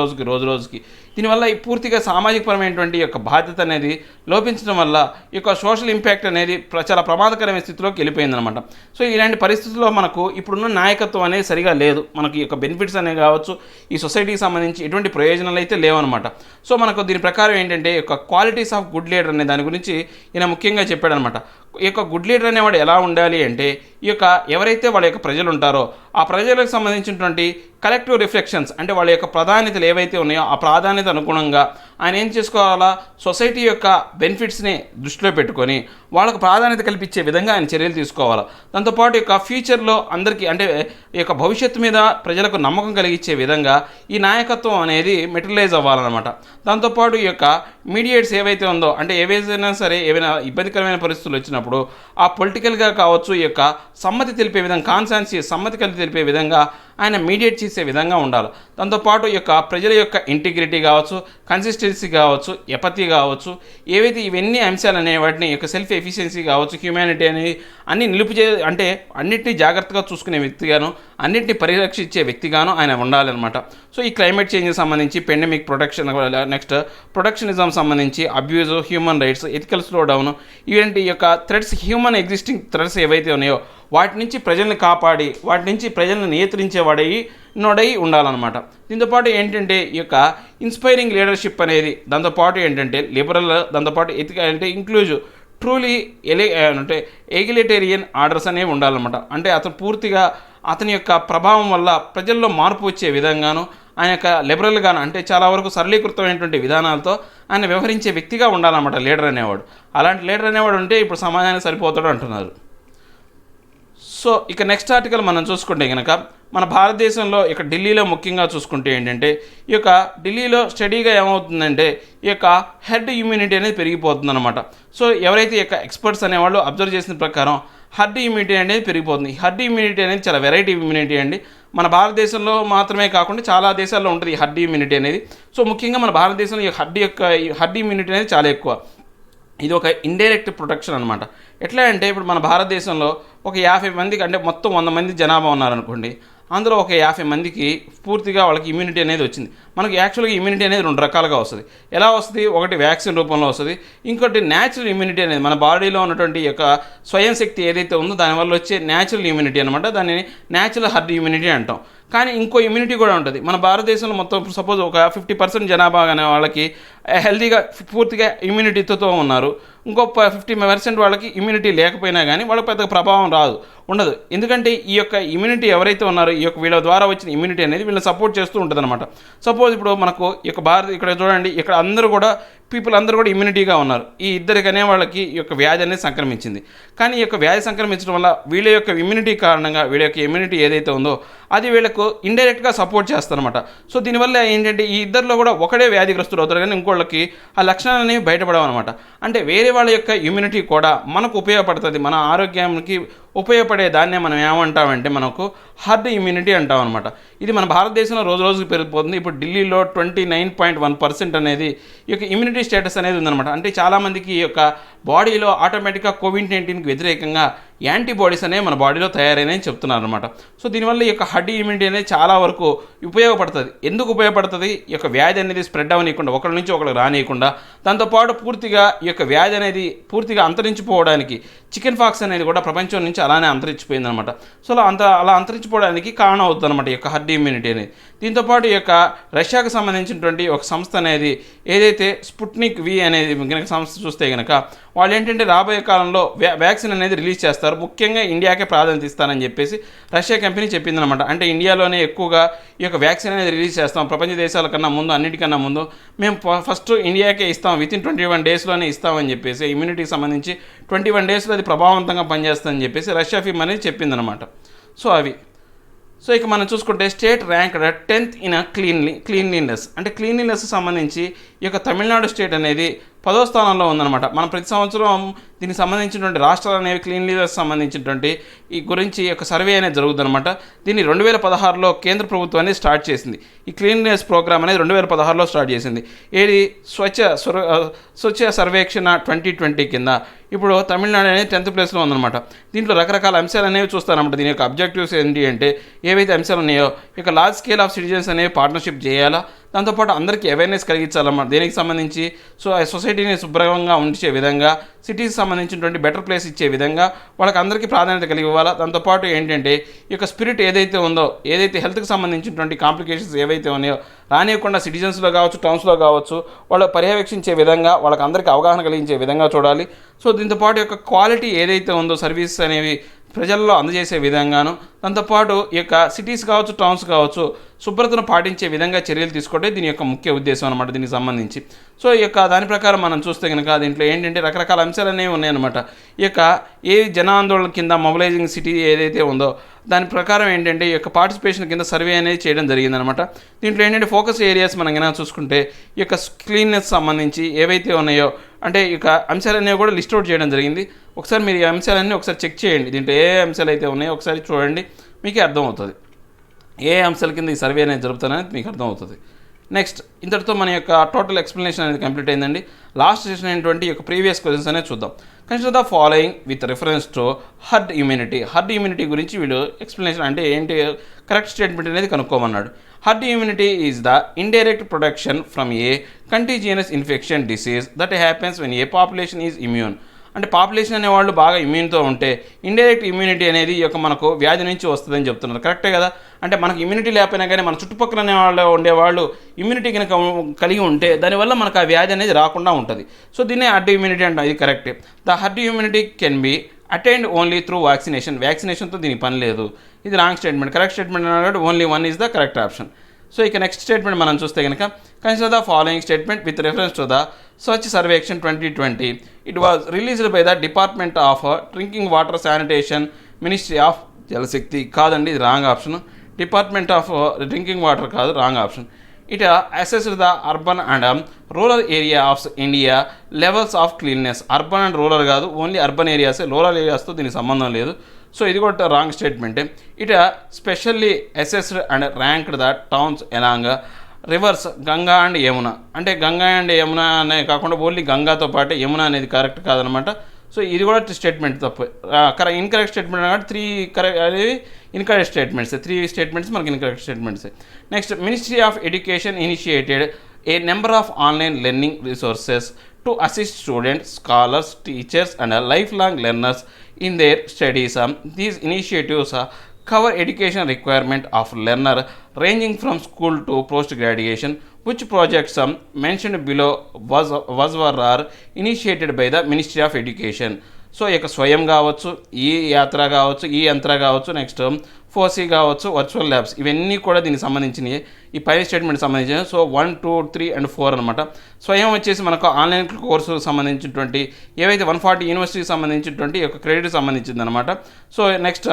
రోజుకి. దీనివల్ల ఈ పూర్తిగా సామాజికపరమైనటువంటి యొక్క బాధ్యత అనేది లోపించడం వల్ల ఈ యొక్క సోషల్ ఇంపాక్ట్ అనేది చాలా ప్రమాదకరమైన స్థితిలోకి వెళ్ళిపోయిందనమాట. సో ఇలాంటి పరిస్థితుల్లో మనకు ఇప్పుడున్న నాయకత్వం అనేది సరిగా లేదు. మనకి ఈ యొక్క బెనిఫిట్స్ అనేవి కావచ్చు, ఈ సొసైటీకి సంబంధించి ఎటువంటి ప్రయోజనాలు అయితే లేవన్నమాట. సో మనకు దీని ప్రకారం ఏంటంటే ఈ యొక్క క్వాలిటీస్ ఆఫ్ గుడ్ లీడర్ అనే దాని గురించి ఈయన ముఖ్యంగా చెప్పాడనమాట. ఈ యొక్క గుడ్ లీడర్ అనేవాడు ఎలా ఉండాలి అంటే ఈ యొక్క ఎవరైతే వాళ్ళ యొక్క ప్రజలు ఉంటారో ఆ ప్రజలకు సంబంధించినటువంటి కలెక్టివ్ రిఫ్లెక్షన్స్, అంటే వాళ్ళ యొక్క ప్రాధాన్యతలు ఏవైతే ఉన్నాయో ఆ ప్రాధాన్యత అనుగుణంగా ఆయన ఏం చేసుకోవాలా, సొసైటీ యొక్క బెనిఫిట్స్ని దృష్టిలో పెట్టుకొని వాళ్ళకు ప్రాధాన్యత కల్పించే విధంగా ఆయన చర్యలు తీసుకోవాలి. దాంతోపాటు యొక్క ఫ్యూచర్లో అందరికీ అంటే ఈ యొక్క భవిష్యత్తు మీద ప్రజలకు నమ్మకం కలిగించే విధంగా ఈ నాయకత్వం అనేది మెటీరియలైజ్ అవ్వాలన్నమాట. దాంతోపాటు ఈ యొక్క మీడియేట్స్ ఏవైతే ఉందో, అంటే ఏవైనా సరే ఏవైనా ఇబ్బందికరమైన పరిస్థితులు వచ్చినప్పుడు ఆ పొలిటికల్గా కావచ్చు ఈ యొక్క సమ్మతి తెలిపే విధంగా, కాన్సెన్సస్ సమ్మతి కలిపి తెలిపే విధంగా ఆయన మీడియేట్ చేసే విధంగా ఉండాలి. దాంతోపాటు ఈ యొక్క ప్రజల యొక్క ఇంటిగ్రిటీ కావచ్చు, కన్సిస్టెన్సీ కావచ్చు, ఎపతి కావచ్చు, ఏవైతే ఇవన్నీ అంశాలు అనే వాటిని యొక్క సెల్ఫ్ ఎఫిషియన్సీ కావచ్చు, హ్యూమానిటీ అనేది అన్ని అంటే అన్నింటినీ జాగ్రత్తగా చూసుకునే వ్యక్తిగాను, అన్నింటినీ పరిరక్షించే వ్యక్తిగాను ఆయన ఉండాలన్నమాట. సో ఈ క్లైమేట్ చేంజ్కి సంబంధించి, పెండమిక్ ప్రొటెక్షన్, నెక్స్ట్ ప్రొటెక్షనిజం సంబంధించి, abuse, human rights, ethical slow down, ఇలాంటి యొక్క థ్రెడ్స్, హ్యూమన్ ఎగ్జిస్టింగ్ థ్రెడ్స్ ఏవైతే ఉన్నాయో వాటి నుంచి ప్రజల్ని కాపాడి వాటి నుంచి ప్రజలను నియంత్రించేవాడై ఉండాలన్నమాట. దీంతోపాటు ఏంటంటే ఈ యొక్క ఇన్స్పైరింగ్ లీడర్షిప్ అనేది, దాంతోపాటు ఏంటంటే లిబరల్, దాంతోపాటు అంటే ఇంక్లూజివ్, ట్రూలీ అంటే ఎగిలిటేరియన్ ఆర్డర్స్ అనేవి ఉండాలన్నమాట. అంటే అతను పూర్తిగా అతని యొక్క ప్రభావం వల్ల ప్రజల్లో మార్పు వచ్చే విధంగాను, ఆయన యొక్క లిబరల్గాను అంటే చాలా వరకు సరళీకృతమైనటువంటి విధానాలతో ఆయన వ్యవహరించే వ్యక్తిగా ఉండాలన్నమాట లీడర్ అనేవాడు. అలాంటి లీడర్ అనేవాడు ఉంటే ఇప్పుడు సమాజానికి సరిపోతాడు అంటున్నారు. సో ఇక నెక్స్ట్ ఆర్టికల్ మనం చూసుకుంటే కనుక మన భారతదేశంలో ఇక ఢిల్లీలో ముఖ్యంగా చూసుకుంటే ఏంటంటే ఈ యొక్క ఢిల్లీలో స్టడీగా ఏమవుతుందంటే ఈ యొక్క హెర్డ్ ఇమ్యూనిటీ అనేది పెరిగిపోతుందన్నమాట. సో ఎవరైతే ఈ యొక్క ఎక్స్పర్ట్స్ అనేవాళ్ళు అబ్జర్వ్ చేసిన ప్రకారం హర్డ్ ఇమ్యూనిటీ అనేది పెరిగిపోతుంది. హర్డ్ ఇమ్యూనిటీ అనేది చాలా వెరైటీ ఇమ్యూనిటీ అండి. మన భారతదేశంలో మాత్రమే కాకుండా చాలా దేశాల్లో ఉంటుంది ఈ హర్డ్ ఇమ్యూనిటీ అనేది. సో ముఖ్యంగా మన భారతదేశంలో ఈ హర్డ్ ఇమ్యూనిటీ అనేది చాలా ఎక్కువ. ఇది ఒక ఇండైరెక్ట్ ప్రొటెక్షన్ అనమాట. ఎట్లా అంటే ఇప్పుడు మన భారతదేశంలో ఒక 50 మందికి, అంటే మొత్తం 100 మంది జనాభా ఉన్నారనుకోండి, అందులో ఒక 50 మందికి పూర్తిగా వాళ్ళకి ఇమ్యూనిటీ అనేది వచ్చింది. మనకి యాక్చువల్గా ఇమ్యూనిటీ అనేది 2 రకాలుగా వస్తుంది. ఎలా వస్తుంది? ఒకటి వ్యాక్సిన్ రూపంలో వస్తుంది, ఇంకోటి న్యాచురల్ ఇమ్యూనిటీ అనేది మన బాడీలో ఉన్నటువంటి యొక్క స్వయం శక్తి ఏదైతే ఉందో దానివల్ల వచ్చే న్యాచురల్ ఇమ్యూనిటీ అనమాట. దానిని న్యాచురల్ హర్డ్ ఇమ్యూనిటీ అంటాం. కానీ ఇంకో ఇమ్యూనిటీ కూడా ఉంటుంది. మన భారతదేశంలో మొత్తం సపోజ్ ఒక 50% జనాభా అనే వాళ్ళకి హెల్తీగా పూర్తిగా ఇమ్యూనిటీతో ఉన్నారు. ఇంకో 50% వాళ్ళకి ఇమ్యూనిటీ లేకపోయినా కానీ వాళ్ళకి పెద్ద ప్రభావం ఉండదు. ఎందుకంటే ఈ యొక్క ఇమ్యూనిటీ ఎవరైతే ఉన్నారో, ఈ యొక్క వీళ్ళ ద్వారా వచ్చిన ఇమ్యూనిటీ అనేది వీళ్ళని సపోర్ట్ చేస్తూ ఉంటుంది అనమాట. సపోజ్ ఇప్పుడు మనకు ఈ యొక్క ఇక్కడ చూడండి, ఇక్కడ అందరూ కూడా పీపుల్ అందరూ కూడా ఇమ్యూనిటీగా ఉన్నారు. ఈ ఇద్దరికనే వాళ్ళకి ఈ యొక్క వ్యాధి అనేది సంక్రమించింది. కానీ ఈ యొక్క వ్యాధి సంక్రమించడం వల్ల వీళ్ళ యొక్క ఇమ్యూనిటీ కారణంగా వీళ్ళ యొక్క ఇమ్యూనిటీ ఏదైతే ఉందో అది వీళ్ళకు ఇండైరెక్ట్గా సపోర్ట్ చేస్తారనమాట. సో దీనివల్ల ఏంటంటే ఈ ఇద్దరిలో కూడా ఒకడే వ్యాధిగ్రస్తులు అవుతారు, కానీ ఇంకోళ్ళకి ఆ లక్షణాలు అనేవి బయటపడవు అనమాట. అంటే వేరే వాళ్ళ యొక్క ఇమ్యూనిటీ కూడా మనకు ఉపయోగపడుతుంది, మన ఆరోగ్యానికి ఉపయోగపడే దాన్నే మనం ఏమంటామంటే మనకు హర్డ్ ఇమ్యూనిటీ అంటాం అనమాట. ఇది మన భారతదేశంలో రోజు రోజుకి పెరిగిపోతుంది. ఇప్పుడు ఢిల్లీలో 29.1% అనేది ఈ యొక్క ఇమ్యూనిటీ స్టేటస్ అనేది ఉందన్నమాట. అంటే చాలామందికి ఈ యొక్క బాడీలో ఆటోమేటిక్గా కోవిడ్-19కి వ్యతిరేకంగా యాంటీబాడీస్ అనేవి మన బాడీలో తయారైనాయని చెప్తున్నారు అనమాట. సో దీనివల్ల ఈ యొక్క హర్డ్ ఇమ్యూనిటీ అనేది చాలా వరకు ఉపయోగపడుతుంది. ఎందుకు ఉపయోగపడుతుంది? ఈ యొక్క వ్యాధి అనేది స్ప్రెడ్ అవ్వనీయకుండా, ఒకరి నుంచి ఒకరికి రానియకుండా, దాంతోపాటు పూర్తిగా ఈ యొక్క వ్యాధి అనేది పూర్తిగా అంతరించిపోవడానికి చికెన్ పాక్స్ అనేది కూడా ప్రపంచం నుంచి అలానే అంతరించిపోయింది అనమాట. సో అలా అంతరించిపోవడానికి కారణం అవుతుంది అనమాట ఈ యొక్క హర్డ్ ఇమ్యూనిటీ అనేది. దీంతోపాటు ఈ యొక్క రష్యాకు సంబంధించినటువంటి ఒక సంస్థ అనేది ఏదైతే స్పుట్నిక్ వి అనేది కనుక సంస్థ చూస్తే కనుక వాళ్ళు ఏంటంటే రాబోయే కాలంలో వ్యాక్సిన్ అనేది రిలీజ్ చేస్తారు, ముఖ్యంగా ఇండియాకే ప్రాధాన్యత ఇస్తారని చెప్పేసి రష్యా కంపెనీ చెప్పిందనమాట. అంటే ఇండియాలోనే ఎక్కువగా ఈ యొక్క వ్యాక్సిన్ అనేది రిలీజ్ చేస్తాం, ప్రపంచ దేశాల కన్నా ముందు, అన్నిటికన్నా ముందు మేము ఫస్ట్ ఇండియాకే ఇస్తాం, వితిన్ 21 డేస్లోనే ఇస్తామని చెప్పేసి, ఇమ్యూనిటీకి సంబంధించి 21 డేస్లో అది ప్రభావవంతంగా పనిచేస్తుందని చెప్పేసి రష్యా ఫిమ్ అనేది చెప్పిందనమాట. సో ఇక మనం చూసుకుంటే state ranked 10th in cleanliness. అంటే క్లీన్లీనెస్ సంబంధించి ఈ యొక్క తమిళనాడు స్టేట్ అనేది 10వ స్థానంలో ఉందన్నమాట. మనం ప్రతి సంవత్సరం దీనికి సంబంధించినటువంటి రాష్ట్రాలు అనేవి క్లీన్లీనెస్ సంబంధించినటువంటి ఈ గురించి ఒక సర్వే అనేది జరుగుతుందన్నమాట. దీన్ని 2016లో కేంద్ర ప్రభుత్వం అనేది స్టార్ట్ చేసింది. ఈ క్లీన్లీనెస్ ప్రోగ్రామ్ అనేది 2016లో స్టార్ట్ చేసింది. ఏది స్వచ్ఛ సర్వేక్షణ 2020 కింద. ఇప్పుడు తమిళనాడు అనేది 10th ప్లేస్లో ఉందన్నమాట. దీంట్లో రకరకాల అంశాలు అనేవి చూస్తారన్నమాట. దీని యొక్క అబ్జెక్టివ్స్ ఏంటి అంటే ఏవైతే అంశాలు ఉన్నాయో ఇక లార్జ్ స్కేల్ ఆఫ్ సిటిజన్స్ అనేవి పార్ట్నర్షిప్ చేయాలా, దాంతోపాటు అందరికీ అవేర్నెస్ కలిగించాలన్నమాట. దేనికి సంబంధించి సో ఆ సొసైటీని శుభ్రంగా ఉంచే విధంగా, సిటీకి సంబంధించినటువంటి బెటర్ ప్లేస్ ఇచ్చే విధంగా వాళ్ళకి అందరికీ ప్రాధాన్యత కలిగి ఇవ్వాలా. దాంతోపాటు ఏంటంటే ఈ యొక్క స్పిరిట్ ఏదైతే ఉందో, ఏదైతే హెల్త్కి సంబంధించినటువంటి కాంప్లికేషన్స్ ఏవైతే ఉన్నాయో రానియకుండా సిటిజన్స్లో కావచ్చు, టౌన్స్లో కావచ్చు వాళ్ళు పర్యవేక్షించే విధంగా, వాళ్ళకి అందరికీ అవగాహన కలిగించే విధంగా చూడాలి. సో దీంతోపాటు యొక్క క్వాలిటీ ఏదైతే ఉందో సర్వీసెస్ అనేవి ప్రజల్లో అందజేసే విధంగాను, దాంతోపాటు ఈ యొక్క సిటీస్ కావచ్చు, టౌన్స్ కావచ్చు శుభ్రతను పాటించే విధంగా చర్యలు తీసుకోవడం దీని యొక్క ముఖ్య ఉద్దేశం అనమాట దీనికి సంబంధించి. సో ఈ యొక్క దాని ప్రకారం మనం చూస్తే కనుక దీంట్లో ఏంటంటే రకరకాల అంశాలు అనేవి ఉన్నాయన్నమాట. ఈ యొక్క ఏ జన ఆందోళన కింద మొబిలైజింగ్ సిటీ ఏదైతే ఉందో దాని ప్రకారం ఏంటంటే ఈ యొక్క పార్టిసిపేషన్ కింద సర్వే అనేది చేయడం జరిగిందనమాట. దీంట్లో ఏంటంటే ఫోకస్ ఏరియాస్ మనం కనుక చూసుకుంటే ఈ యొక్క క్లీన్నెస్ సంబంధించి ఏవైతే ఉన్నాయో అంటే ఈ యొక్క అంశాలన్నీ కూడా లిస్ట్ అవుట్ చేయడం జరిగింది. ఒకసారి మీరు ఈ అంశాలన్నీ ఒకసారి చెక్ చేయండి. దీంట్లో ఏ అంశాలు అయితే ఉన్నాయో ఒకసారి చూడండి, మీకే అర్థమవుతుంది ఏ అంశాల కింద ఈ సర్వే అనేది జరుపుతారనేది మీకు అర్థమవుతుంది. నెక్స్ట్ ఇంతటితో మన యొక్క టోటల్ ఎక్స్ప్లెనేషన్ అనేది కంప్లీట్ అయిందండి. లాస్ట్ సెషన్ అయినటువంటి యొక్క ప్రీవియస్ క్వశ్చన్స్ అనేది చూద్దాం. Consider the following with reference to herd immunity గురించి వీళ్ళు ఎక్స్ప్లెనేషన్ అంటే ఏంటి కరెక్ట్ స్టేట్మెంట్ అనేది కనుక్కోమన్నాడు. Herd immunity is the indirect protection from a contagious infection disease that happens when a population is immune. అంటే population అనేవాళ్ళు బాగా ఇమ్యూన్తో ఉంటే ఇండైరెక్ట్ ఇమ్యూనిటీ అనేది ఈ యొక్క మనకు వ్యాధి నుంచి వస్తుందని చెప్తున్నారు. కరెక్టే కదా. అంటే మనకు ఇమ్యూనిటీ లేకపోయినా కానీ మన చుట్టుపక్కల వాళ్ళు ఉండేవాళ్ళు ఇమ్యూనిటీ కనుక కలిగి ఉంటే దానివల్ల మనకు ఆ వ్యాధి అనేది రాకుండా ఉంటుంది. సో దీన్నే హర్డ్ ఇమ్యూనిటీ అంటాం. ఇది కరెక్టే. The herd immunity can be attained only through వ్యాక్సినేషన్తో దీనికి పని లేదు. ఇది రాంగ్ స్టేట్మెంట్. కరెక్ట్ స్టేట్మెంట్ అన్నాడు only 1 is the correct option. So ఇక నెక్స్ట్ స్టేట్మెంట్ మనం చూస్తే కనుక consider the following statement with reference to the Swachh Survekshan 2020. It was released by the department of drinking water sanitation ministry of Jal Shakti. కాదండి, ఇది wrong option. Department of drinking water కాదు, wrong option. It assessed the urban and rural area of India levels of cleanliness. Urban and rural కాదు, only urban ఏరియాసే, rural ఏరియాస్తో దీనికి సంబంధం లేదు. So ఇది కూడా రాంగ్ స్టేట్మెంటే. It specially assessed and ranked the towns along rivers Ganga and Yamuna, అంటే గంగా అండ్ యమున అనే కాకుండా ఓన్లీ గంగాతో పాటు యమున అనేది కరెక్ట్ కాదనమాట. సో ఇది కూడా స్టేట్మెంట్ తప్పు. ఇన్కరెక్ట్ స్టేట్మెంట్ కాబట్టి 3 కరెక్ట్ అనేవి ఇన్కరెక్ట్ స్టేట్మెంట్స్. 3 స్టేట్మెంట్స్ మనకి incorrect statements. Next, ministry of education initiated A number of online learning resources to assist students, scholars, teachers and life long learners in their studies. These initiatives cover education requirement of learner ranging from school to post graduation. Which projects mentioned below were are initiated by the Ministry of Education? So ఇక స్వయం కావచ్చు, ఈ యాత్ర కావచ్చు, ఈ యంత్ర కావచ్చు, next ఫోసీ కావచ్చు, వర్చువల్ ల్యాబ్స్, ఇవన్నీ కూడా దీనికి సంబంధించినవి, ఈ పై స్టేట్మెంట్ సంబంధించినవి. సో 1, 2, 3 అండ్ 4 అనమాట. స్వయం వచ్చేసి మనకు ఆన్లైన్ కోర్సుకు సంబంధించినటువంటి ఏవైతే 140 యూనివర్సిటీకి సంబంధించినటువంటి యొక్క క్రెడిట్ సంబంధించింది అనమాట. సో నెక్స్ట్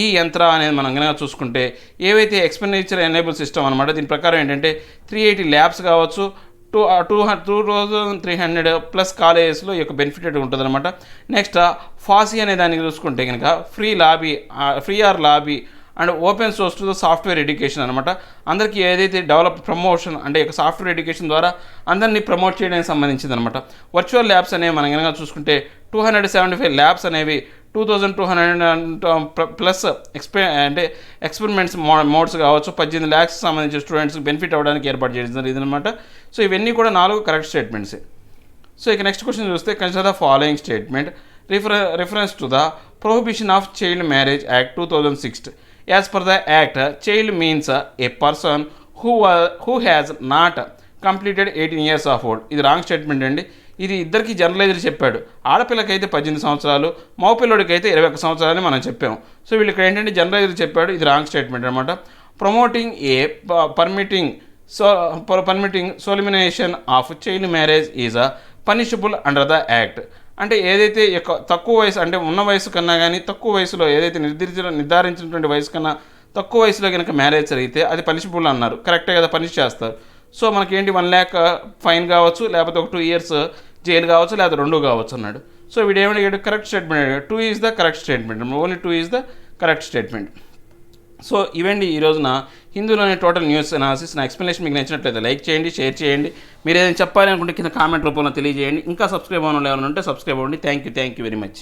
ఈ యంత్ర అనేది మనం కనుక చూసుకుంటే ఏవైతే ఎక్స్పెండిచర్ ఎనేబుల్ సిస్టమ్ అనమాట. దీని ప్రకారం ఏంటంటే 380 ల్యాబ్స్ కావచ్చు, 2300 ప్లస్ కాలేజెస్లో ఈ యొక్క బెనిఫిటెడ్ ఉంటుంది అనమాట. నెక్స్ట్ ఫాసీ అనే దానికి చూసుకుంటే కనుక free or libre and open source to the software education అనమాట. అందరికీ ఏదైతే డెవలప్ ప్రమోషన్ అంటే ఇక సాఫ్ట్వేర్ ఎడ్యుకేషన్ ద్వారా అందరినీ ప్రమోట్ చేయడానికి సంబంధించింది అనమాట. వర్చువల్ ల్యాబ్స్ అనేవి మనం కనుక చూసుకుంటే 275 ల్యాబ్స్ అనేవి 2200 ప్లస్ ఎక్స్పెరిమెంట్స్ మోడ్స్ కావచ్చు 18 lakhs సంబంధించిన స్టూడెంట్స్కి బెనిఫిట్ అవ్వడానికి ఏర్పాటు చేయడం జరిగింది అనమాట. సో ఇవన్నీ కూడా 4 కరెక్ట్ స్టేట్మెంట్స్. సో ఇక నెక్స్ట్ క్వశ్చన్ చూస్తే, consider the following statement reference to the prohibition of child marriage act 2006. As per the act, child means A person who has not completed 18 years of old. ఇది wrong statement అండి. ఇది ఇద్దరికి జనరలైజర్ చెప్పాడు. ఆడపిల్లకైతే 18 సంవత్సరాలు, మగపిల్లడికి అయితే 21 సంవత్సరాలని మనం చెప్పాము. సో వీళ్ళు ఇక్కడ ఏంటంటే జనరలైజర్ చెప్పాడు. ఇది రాంగ్ స్టేట్మెంట్ అనమాట. Promoting permitting solemnisation of child marriage is punishable under the act. అంటే ఏదైతే తక్కువ వయసు అంటే ఉన్న వయసు కన్నా కానీ తక్కువ వయసులో ఏదైతే నిర్ధారించినటువంటి వయసు కన్నా తక్కువ వయసులో కనుక మ్యారేజ్ జరిగితే అది పనిషబుల్ అన్నారు. కరెక్టే కదా, పనిష్ చేస్తారు. సో మనకేంటి 1 lakh ఫైన్ కావచ్చు, లేకపోతే ఒక 2 years జైలు కావచ్చు, లేకపోతే 2 కావచ్చు అన్నాడు. సో వీడు ఏమడిగాడు? Correct statement. 2 is the correct statement. Only 2 is the correct statement. So ఇవండి ఈ రోజున హిందూలోని టోటల్ న్యూస్ అనాలిసిస్. నా ఎక్స్ప్లెనేషన్ మీకు నచ్చినట్లయితే లైక్ చేయండి, షేర్ చేయండి. మీరు ఏదైనా చెప్పాలి అనుకుంటే కింద కామెంట్ రూపంలో తెలియజేయండి. ఇంకా సబ్స్క్రైబ్ అవ్వడం ఎవరైనా ఉంటే సబ్స్క్రైబ్ అవ్వండి. Thank you very much.